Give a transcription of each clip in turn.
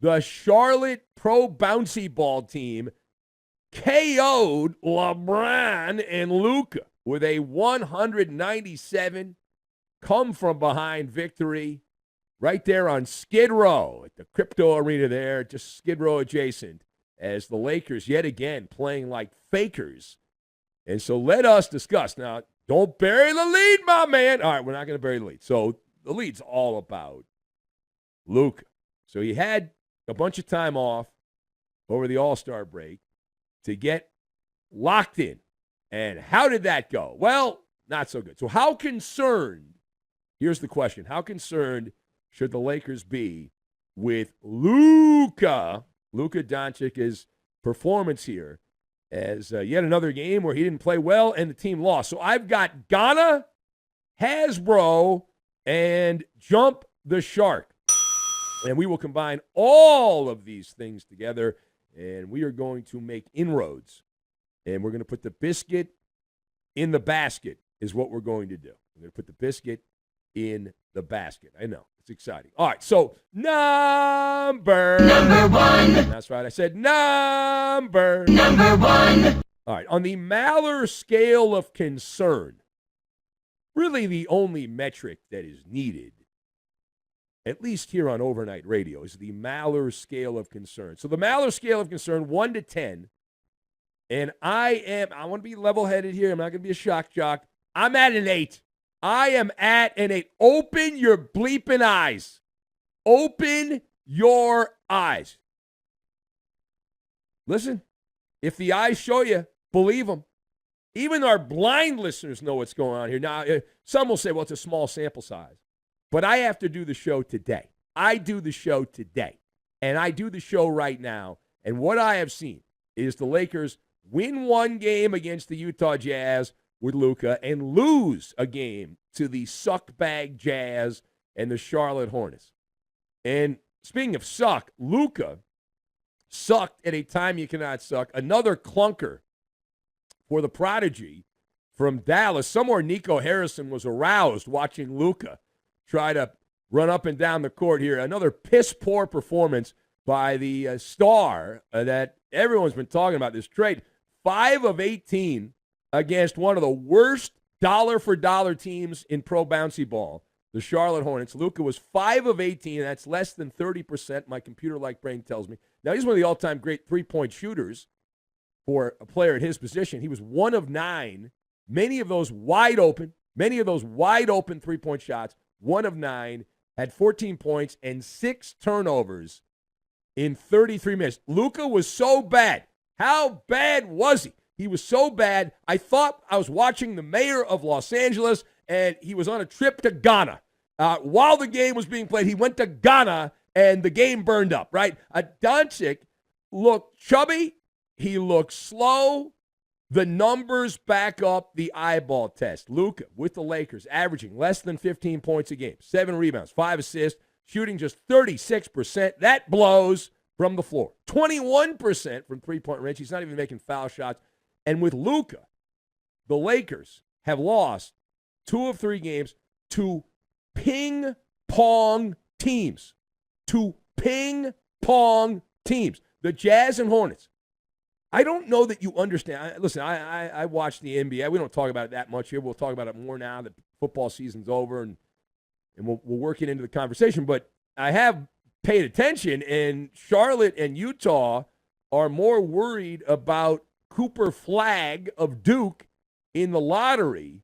the Charlotte Pro Bouncy Ball team KO'd LeBron and Luka with a 197 come-from-behind victory right there on Skid Row at the Crypto Arena there, just Skid Row adjacent, as the Lakers yet again playing like fakers. And so let us discuss. Now, don't bury the lead, my man. All right, we're not going to bury the lead. So the lead's all about Luka. So he had a bunch of time off over the All-Star break to get locked in. And how did that go? Well, not so good. So how concerned, here's the question, how concerned should the Lakers be with Luka Doncic's performance here as yet another game where he didn't play well and the team lost? So I've got Ghana, Hasbro, and Jump the Shark. And we will combine all of these things together, and we are going to make inroads. And we're going to put the biscuit in the basket is what we're going to do. We're going to put the biscuit in the basket. I know. It's exciting. All right, so number one. That's right. I said number one. All right, on the Maller scale of concern, really the only metric that is needed, at least here on Overnight Radio, is the Maller scale of concern. So the Maller scale of concern, 1 to 10, and I want to be level-headed here. I'm not going to be a shock jock. I'm at an 8. I am at an 8. Open your bleeping eyes. Open your eyes. Listen, if the eyes show you, believe them. Even our blind listeners know what's going on here. Now, some will say, well, it's a small sample size. But I have to do the show today. I do the show today. And I do the show right now. And what I have seen is the Lakers win one game against the Utah Jazz with Luka and lose a game to the suckbag Jazz and the Charlotte Hornets. And speaking of suck, Luka sucked at a time you cannot suck. Another clunker for the prodigy from Dallas. Somewhere Nico Harrison was aroused watching Luka try to run up and down the court here. Another piss-poor performance by the star that everyone's been talking about this trade. 5 of 18 against one of the worst dollar-for-dollar teams in pro bouncy ball, the Charlotte Hornets. Luka was 5 of 18. That's less than 30%, my computer-like brain tells me. Now, he's one of the all-time great three-point shooters for a player at his position. He was 1 of 9, many of those wide open three-point shots. 1 of 9, had 14 points and 6 turnovers in 33 minutes. Luka was so bad. How bad was he? He was so bad, I thought I was watching the mayor of Los Angeles, and he was on a trip to Ghana. While the game was being played, he went to Ghana, and the game burned up, right? Doncic looked chubby. He looked slow. The numbers back up the eyeball test. Luka with the Lakers averaging less than 15 points a game, 7 rebounds, 5 assists, shooting just 36%. That blows from the floor. 21% from three-point range. He's not even making foul shots. And with Luka, the Lakers have lost 2 of 3 games to ping-pong teams. To ping-pong teams. The Jazz and Hornets. I don't know that you understand. Listen, I watch the NBA. We don't talk about it that much here. We'll talk about it more now that football season's over, and we'll work it into the conversation. But I have paid attention, and Charlotte and Utah are more worried about Cooper Flagg of Duke in the lottery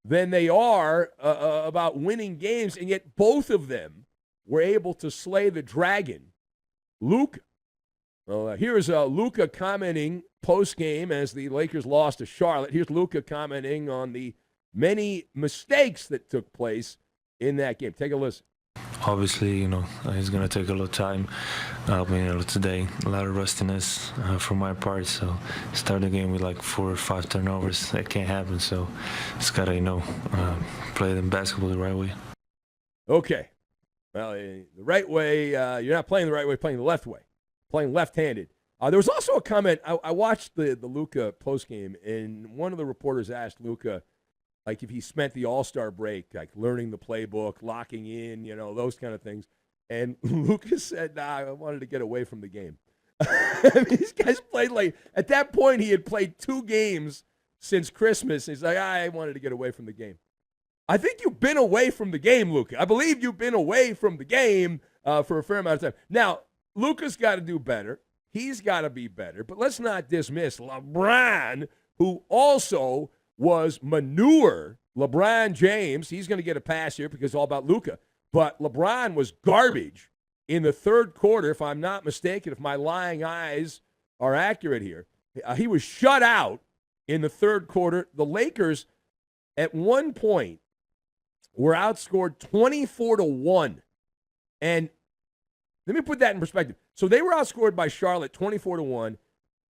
than they are about winning games, and yet both of them were able to slay the dragon, Luka. Well, here's Luka commenting post-game as the Lakers lost to Charlotte. Here's Luka commenting on the many mistakes that took place in that game. Take a listen. Obviously, it's going to take a lot of time. Today, a lot of rustiness from my part. So, start the game with like 4 or 5 turnovers. That can't happen. So, just got to, play the basketball the right way. Okay. Well, the right way, you're not playing the right way, playing the left way. Playing left-handed. There was also a comment. I watched the Luka postgame, and one of the reporters asked Luka, like, if he spent the All-Star break, like, learning the playbook, locking in, those kind of things. And Lucas said, nah, I wanted to get away from the game. I mean, these guys played at that point, he had played 2 games since Christmas. He's like, I wanted to get away from the game. I think you've been away from the game, Luka. I believe you've been away from the game for a fair amount of time. Now, Luka's got to do better. He's got to be better. But let's not dismiss LeBron, who also was manure. LeBron James, he's going to get a pass here because it's all about Luka. But LeBron was garbage in the third quarter, if I'm not mistaken, if my lying eyes are accurate here. He was shut out in the third quarter. The Lakers, at one point, were outscored 24-1. And let me put that in perspective. So they were outscored by Charlotte 24-1.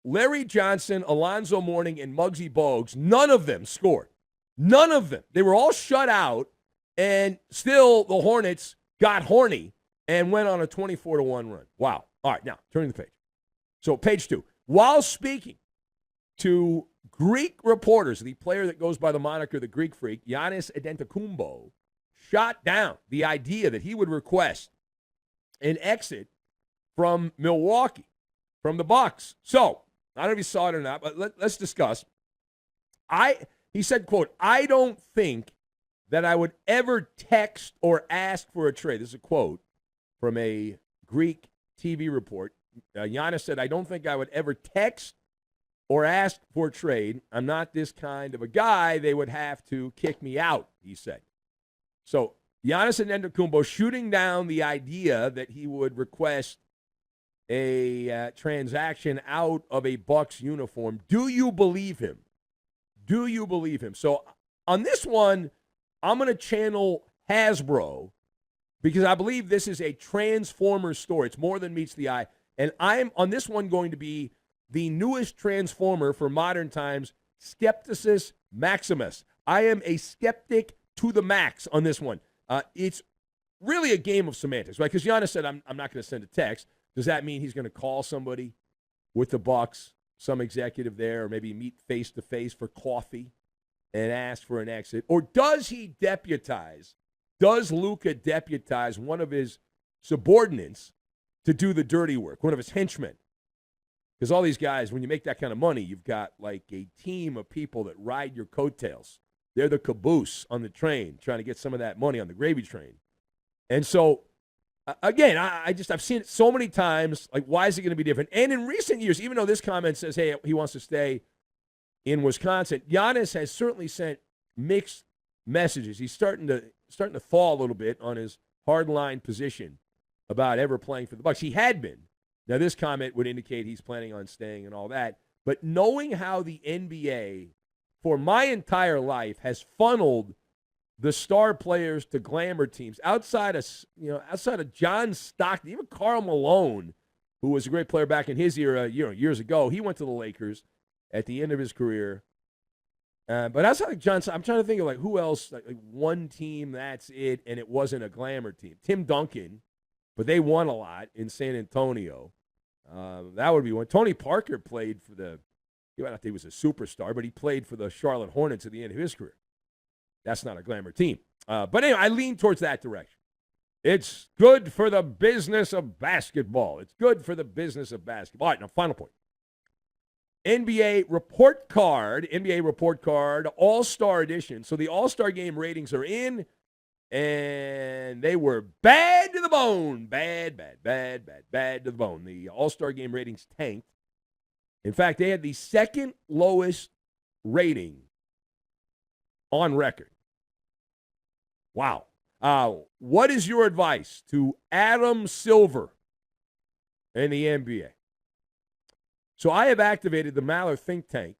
Larry Johnson, Alonzo Mourning, and Muggsy Bogues, none of them scored. None of them. They were all shut out, and still the Hornets got horny and went on a 24-1 run. Wow. All right, now, turning the page. So page 2. While speaking to Greek reporters, the player that goes by the moniker the Greek Freak, Giannis Antetokounmpo, shot down the idea that he would request an exit from Milwaukee, from the Bucks. So, I don't know if you saw it or not, but let's discuss. He said, quote, I don't think that I would ever text or ask for a trade. This is a quote from a Greek TV report. Giannis said, I don't think I would ever text or ask for a trade. I'm not this kind of a guy. They would have to kick me out, he said. So Giannis Antetokounmpo shooting down the idea that he would request a transaction out of a Bucks uniform. Do you believe him? Do you believe him? So on this one, I'm going to channel Hasbro because I believe this is a Transformer story. It's more than meets the eye. And I'm, on this one, going to be the newest Transformer for modern times, Skepticus Maximus. I am a skeptic to the max on this one. It's really a game of semantics, right? Because Giannis said, I'm not going to send a text. Does that mean he's going to call somebody with the Bucks, some executive there, or maybe meet face-to-face for coffee and ask for an exit? Or does he deputize, does Luka deputize one of his subordinates to do the dirty work, one of his henchmen? Because all these guys, when you make that kind of money, you've got like a team of people that ride your coattails. They're the caboose on the train trying to get some of that money on the gravy train. And so, again, I've seen it so many times. Like, why is it going to be different? And in recent years, even though this comment says, hey, he wants to stay in Wisconsin, Giannis has certainly sent mixed messages. He's starting to fall a little bit on his hardline position about ever playing for the Bucks. He had been. Now, this comment would indicate he's planning on staying and all that. But knowing how the NBA, for my entire life, has funneled the star players to glamour teams outside of John Stockton, even Karl Malone, who was a great player back in his era, years ago. He went to the Lakers at the end of his career. But outside of John, I'm trying to think of like who else, like one team, that's it, and it wasn't a glamour team. Tim Duncan, but they won a lot in San Antonio. That would be one. Tony Parker played for I don't think he was a superstar, but he played for the Charlotte Hornets at the end of his career. That's not a glamour team. But anyway, I lean towards that direction. It's good for the business of basketball. It's good for the business of basketball. All right, now, final point. NBA report card, All-Star Edition. So the All-Star Game ratings are in, and they were bad to the bone. Bad to the bone. The All-Star Game ratings tanked. In fact, they had the second lowest rating on record. Wow. What is your advice to Adam Silver in the NBA? So I have activated the Maller think tank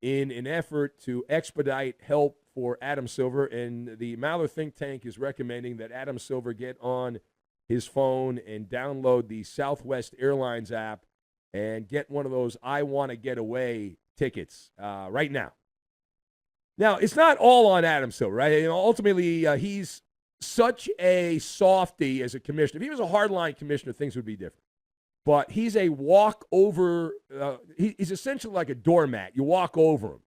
in an effort to expedite help for Adam Silver, and the Maller think tank is recommending that Adam Silver get on his phone and download the Southwest Airlines app and get one of those I Want to Get Away tickets right now. Now, it's not all on Adam Silver, right? Ultimately, he's such a softy as a commissioner. If he was a hardline commissioner, things would be different. But he's a walk-over. He's essentially like a doormat. You walk over him.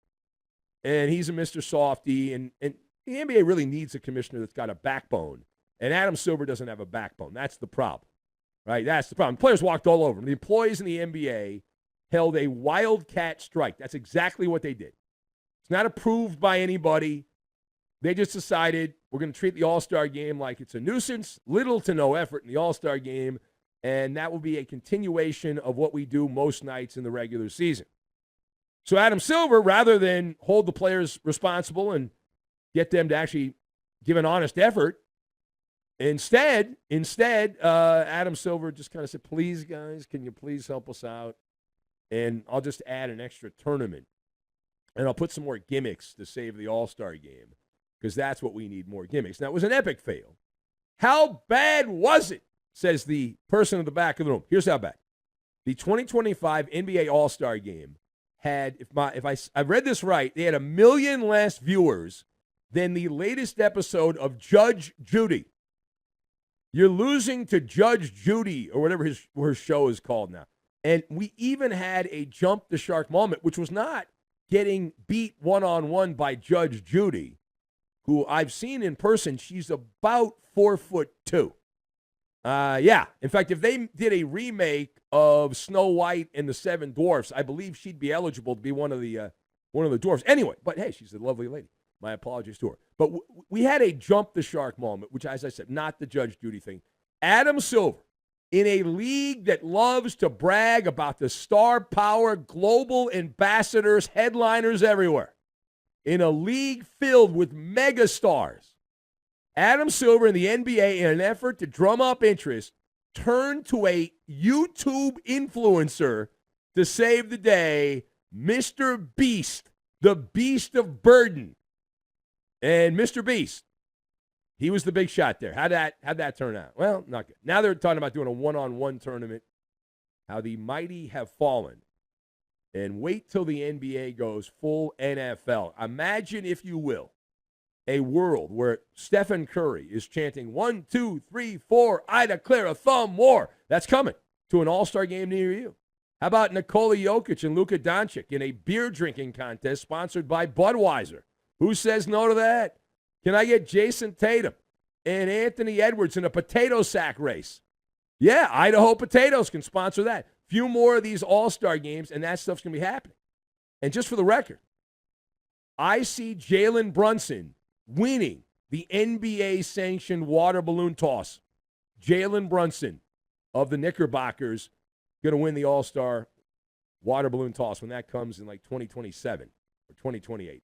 And he's a Mr. Softy. And the NBA really needs a commissioner that's got a backbone And Adam Silver doesn't have a backbone. That's the problem, right? That's the problem. Players walked all over him. The employees in the NBA held a wildcat strike. That's exactly what they did. It's not approved by anybody. They just decided we're going to treat the All-Star game like it's a nuisance, little to no effort in the All-Star game, and that will be a continuation of what we do most nights in the regular season. So Adam Silver, rather than hold the players responsible and get them to actually give an honest effort, instead, Adam Silver just kind of said, please, guys, can you please help us out? And I'll just add an extra tournament. And I'll put some more gimmicks to save the All-Star game, because that's what we need, more gimmicks. Now, it was an epic fail. How bad was it, says the person in the back of the room. Here's how bad. The 2025 NBA All-Star game had, if I read this right, they had 1 million less viewers than the latest episode of Judge Judy. You're losing to Judge Judy, or whatever her show is called now. And we even had a jump the shark moment, which was not getting beat one-on-one by Judge Judy, who I've seen in person. She's about 4'2". Yeah. In fact, if they did a remake of Snow White and the Seven Dwarfs, I believe she'd be eligible to be one of the dwarfs. Anyway, but hey, she's a lovely lady. My apologies to her. But we had a jump the shark moment, which, as I said, not the Judge Judy thing. Adam Silver, in a league that loves to brag about the star power, global ambassadors, headliners everywhere, in a league filled with megastars, Adam Silver and the NBA, in an effort to drum up interest, turned to a YouTube influencer to save the day, Mr. Beast, the Beast of Burden. And Mr. Beast, he was the big shot there. How'd that turn out? Well, not good. Now they're talking about doing a one-on-one tournament, how the mighty have fallen. And wait till the NBA goes full NFL. Imagine, if you will, a world where Stephen Curry is chanting 1, 2, 3, 4, I declare a thumb war. That's coming to an All-Star game near you. How about Nikola Jokic and Luka Doncic in a beer drinking contest sponsored by Budweiser? Who says no to that? Can I get Jason Tatum and Anthony Edwards in a potato sack race? Yeah, Idaho Potatoes can sponsor that. Few more of these All-Star games, and that stuff's going to be happening. And just for the record, I see Jalen Brunson winning the NBA-sanctioned water balloon toss. Jalen Brunson of the Knickerbockers going to win the All-Star water balloon toss when that comes in like 2027 or 2028.